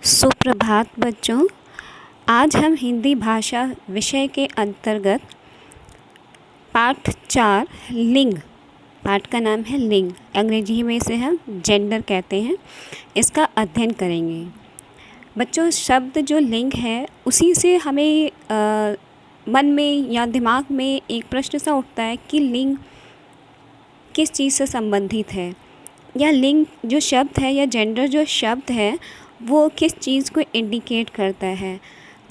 सुप्रभात बच्चों। आज हम हिंदी भाषा विषय के अंतर्गत पाठ 4 लिंग, पाठ का नाम है लिंग, अंग्रेजी में इसे हम जेंडर कहते हैं, इसका अध्ययन करेंगे। बच्चों, शब्द जो लिंग है उसी से हमें मन में या दिमाग में एक प्रश्न सा उठता है कि लिंग किस चीज़ से संबंधित है, या लिंग जो शब्द है या जेंडर जो शब्द है वो किस चीज़ को इंडिकेट करता है।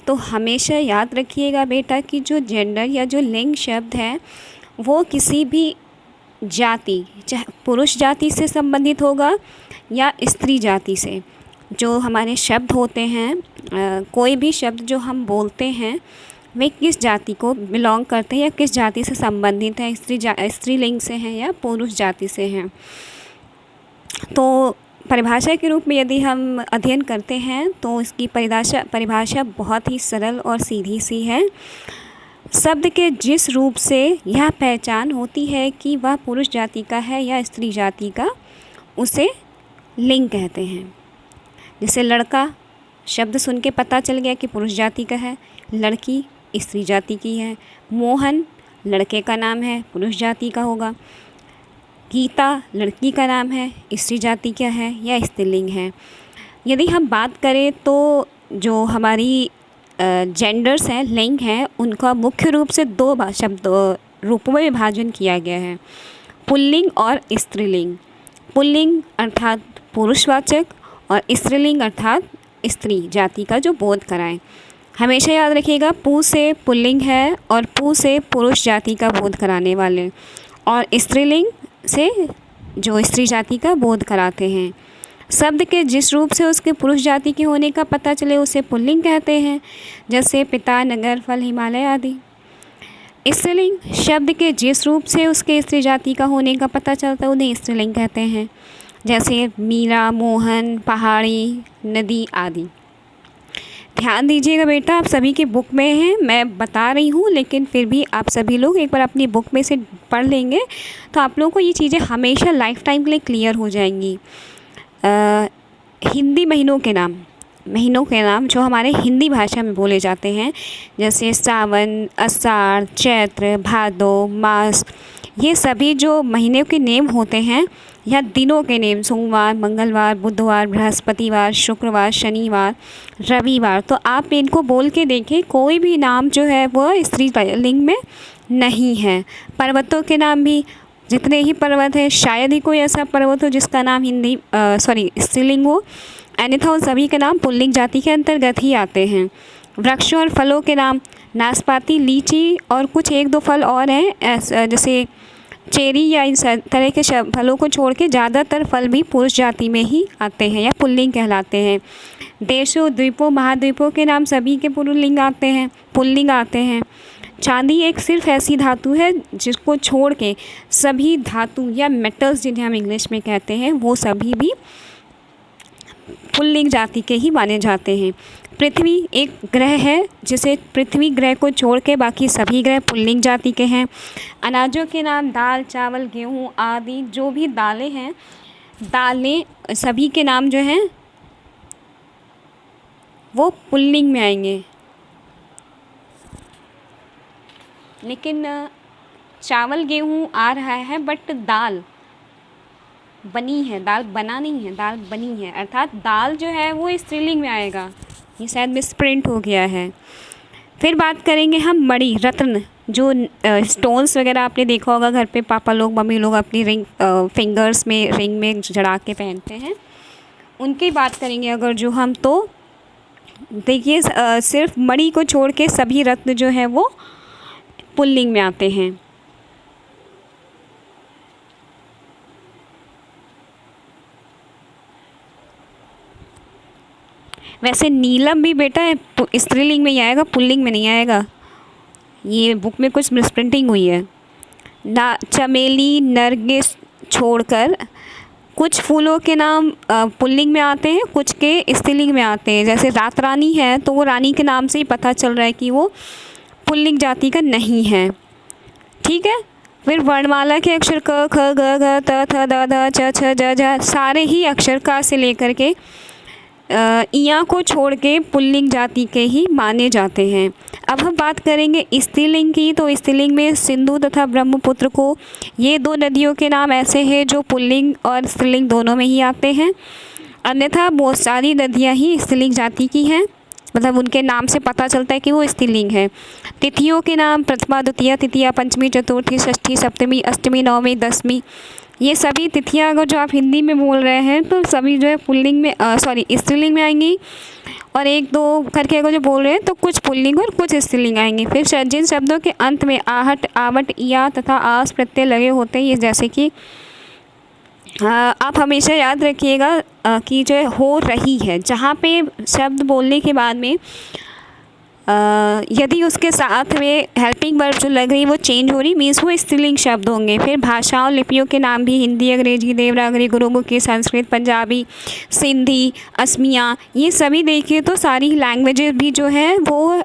तो हमेशा याद रखिएगा बेटा कि जो जेंडर या जो लिंग शब्द है वो किसी भी जाति, चाहे पुरुष जाति से संबंधित होगा या स्त्री जाति से। जो हमारे शब्द होते हैं, कोई भी शब्द जो हम बोलते हैं वे किस जाति को बिलोंग करते हैं या किस जाति से संबंधित है, स्त्रीलिंग से हैं या पुरुष जाति से हैं। तो परिभाषा के रूप में यदि हम अध्ययन करते हैं तो इसकी परिभाषा बहुत ही सरल और सीधी सी है। शब्द के जिस रूप से यह पहचान होती है कि वह पुरुष जाति का है या स्त्री जाति का, उसे लिंग कहते हैं। जैसे लड़का शब्द सुन के पता चल गया कि पुरुष जाति का है, लड़की स्त्री जाति की है। मोहन लड़के का नाम है, पुरुष जाति का होगा। गीता लड़की का नाम है, स्त्री जाति का है या स्त्रीलिंग है। यदि हम बात करें तो जो हमारी जेंडर्स हैं, लिंग हैं, उनका मुख्य रूप से दो शब्द रूपों में विभाजन किया गया है, पुल्लिंग और स्त्रीलिंग। पुल्लिंग अर्थात पुरुषवाचक और स्त्रीलिंग अर्थात स्त्री जाति का जो बोध कराएं। हमेशा याद रखिएगा, पु से पुल्लिंग है और पु से पुरुष जाति का बोध कराने वाले, और स्त्रीलिंग से जो स्त्री जाति का बोध कराते हैं। शब्द के जिस रूप से उसके पुरुष जाति के होने का पता चले उसे पुल्लिंग कहते हैं, जैसे पिता, नगर, फल, हिमालय आदि। स्त्रीलिंग शब्द के जिस रूप से उसके स्त्री जाति का होने का पता चलता है उन्हें स्त्रीलिंग कहते हैं, जैसे मीरा, मोहन, पहाड़ी, नदी आदि। ध्यान दीजिएगा बेटा, आप सभी की बुक में हैं, मैं बता रही हूँ, लेकिन फिर भी आप सभी लोग एक बार अपनी बुक में से पढ़ लेंगे तो आप लोगों को ये चीज़ें हमेशा लाइफ टाइम के लिए क्लियर हो जाएंगी। हिंदी महीनों के नाम जो हमारे हिंदी भाषा में बोले जाते हैं, जैसे सावन, आषाढ़, चैत्र, भादो, मास, ये सभी जो महीने के नेम होते हैं या दिनों के नेम, सोमवार, मंगलवार, बुधवार, बृहस्पतिवार, शुक्रवार, शनिवार, रविवार, तो आप इनको बोल के देखें, कोई भी नाम जो है वह स्त्री लिंग में नहीं है। पर्वतों के नाम भी, जितने ही पर्वत है शायद ही कोई ऐसा पर्वत हो जिसका नाम स्त्रीलिंग हो, अन्यथा उन सभी के नाम पुल्लिंग जाति के अंतर्गत ही आते हैं। वृक्षों और फलों के नाम नाशपाती, लीची और कुछ एक दो फल और हैं, जैसे चेरी या इन तरह के फलों को छोड़ के ज़्यादातर फल भी पुरुष जाति में ही आते हैं या पुल्लिंग कहलाते हैं। देशों, द्वीपों, महाद्वीपों के नाम सभी के पुल्लिंग आते हैं। चांदी एक सिर्फ ऐसी धातु है जिसको छोड़ के सभी धातु या मेटल्स जिन्हें हम इंग्लिश में कहते हैं वो सभी भी पुल्लिंग जाति के ही माने जाते हैं। पृथ्वी एक ग्रह है, जिसे पृथ्वी ग्रह को छोड़ के बाकी सभी ग्रह पुल्लिंग जाति के हैं। अनाजों के नाम दाल, चावल, गेहूँ आदि जो भी दालें हैं, दालें सभी के नाम जो हैं वो पुल्लिंग में आएंगे। लेकिन चावल, गेहूँ आ रहा है बट दाल बनी है, दाल बना नहीं है, दाल बनी है, अर्थात दाल जो है वो स्त्रीलिंग में आएगा। ये शायद मिसप्रिंट हो गया है। फिर बात करेंगे हम मणि, रत्न, जो स्टोन्स वगैरह आपने देखा होगा घर पे पापा लोग, मम्मी लोग अपनी फिंगर्स में रिंग में जड़ा के पहनते हैं, उनकी बात करेंगे अगर जो हम, तो देखिए सिर्फ मणि को छोड़ के सभी रत्न जो है वो पुल्लिंग में आते हैं। वैसे नीलम भी बेटा स्त्रीलिंग में ही आएगा, पुल्लिंग में नहीं आएगा, ये बुक में कुछ मिसप्रिंटिंग हुई है ना। चमेली, नरगिस छोड़कर कुछ फूलों के नाम पुल्लिंग में आते हैं, कुछ के स्त्रीलिंग में आते हैं। जैसे रात रानी है तो वो रानी के नाम से ही पता चल रहा है कि वो पुल्लिंग जाति का नहीं है, ठीक है। फिर वर्णमाला के अक्षर क, ख, ग, घ, त, थ, द, ध, च, छ, ज, झ, सारे ही अक्षर का से लेकर के इया को छोड़ के पुल्लिंग जाति के ही माने जाते हैं। अब हम बात करेंगे स्त्रीलिंग की, तो स्त्रीलिंग में सिंधु तथा ब्रह्मपुत्र को, ये दो नदियों के नाम ऐसे हैं जो पुल्लिंग और स्त्रीलिंग दोनों में ही आते हैं। अन्यथा बहुत सारी नदियाँ ही स्त्रीलिंग जाति की हैं, मतलब उनके नाम से पता चलता है कि वो स्त्रीलिंग है। तिथियों के नाम प्रथमा, द्वितीया, तृतीया, पंचमी, चतुर्थी, षष्ठी, सप्तमी, अष्टमी, नवमी, दसवीं, ये सभी तिथियाँ अगर जो आप हिंदी में बोल रहे हैं तो सभी जो है पुल्लिंग में स्त्रीलिंग में आएंगी। और एक दो करके अगर जो बोल रहे हैं तो कुछ पुल्लिंग और कुछ स्त्रीलिंग आएंगे। फिर जिन शब्दों के अंत में आहट, आवट, या तथा आस प्रत्यय लगे होते हैं, ये जैसे कि आप हमेशा याद रखिएगा कि जो है हो रही है, जहाँ पे शब्द बोलने के बाद में यदि उसके साथ में हेल्पिंग वर्ब जो लग रही है वो चेंज हो रही, मीन्स वो स्त्रीलिंग शब्द होंगे। फिर भाषाओं लिपियों के नाम भी हिंदी, अंग्रेजी, देवनागरी, गुरुमुखी, संस्कृत, पंजाबी, सिंधी, असमिया, ये सभी देखिए तो सारी लैंग्वेजेस भी जो है वो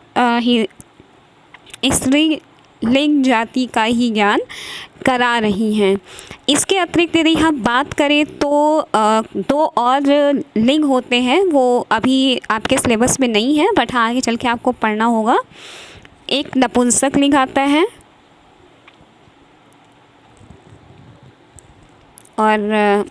स्त्रीलिंग जाति का ही ज्ञान करा रही हैं। इसके अतिरिक्त यदि हम बात करें तो दो और लिंग होते हैं, वो अभी आपके सिलेबस में नहीं है बट हाँ आगे चल के आपको पढ़ना होगा। एक नपुंसक लिंग आता है और